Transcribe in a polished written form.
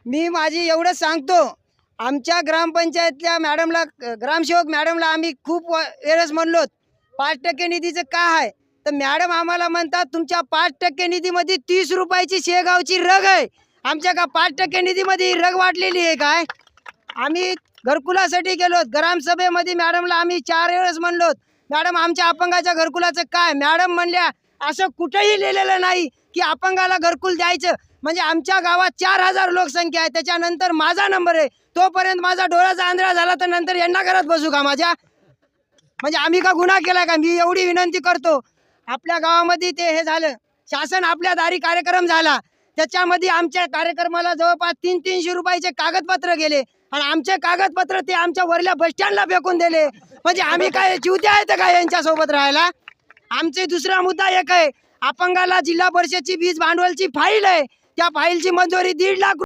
मी माझी एवढंच सांगतो, आमच्या ग्रामपंचायतल्या मॅडमला, ग्रामसेवक मॅडमला आम्ही खूप वेळेस म्हणलो 5% निधीचं काय आहे, तर मॅडम आम्हाला म्हणतात तुमच्या 5% निधीमध्ये 30 रुपयाची शेगावची रग आहे. आमच्या का 5% निधीमध्ये रग वाटलेली आहे काय? आम्ही घरकुलासाठी गेलो ग्रामसभेमध्ये, मॅडमला आम्ही 4 वेळेस म्हणलो मॅडम आमच्या अपंगाच्या घरकुलाचं काय? मॅडम म्हणल्या असं कुठेही लिहिलेलं नाही की अपंगाला घरकुल द्यायचं. म्हणजे आमच्या गावात 4000 लोकसंख्या आहे, त्याच्यानंतर माझा नंबर आहे. तोपर्यंत माझा डोळ्याचा आंधळा झाला तर नंतर यांना करत बसू का माझ्या? म्हणजे आम्ही का गुन्हा केला का? मी एवढी विनंती करतो, आपल्या गावामध्ये ते हे झालं, शासन आपल्या दारी कार्यक्रम झाला, त्याच्यामध्ये आमच्या कार्यक्रमाला जवळपास 300 रुपयाचे कागदपत्र गेले आणि आमचे कागदपत्र ते आमच्या वरल्या बस स्टँडला फेकून दिले. म्हणजे आम्ही काय चिवते आहेत का यांच्यासोबत राहायला? आमचे दुसरा मुद्दा एक आहे, अपंगाला जिल्हा परिषदची वीज भांडवलची फाईल आहे, त्या फाईलची मंजुरी 1.5 लाख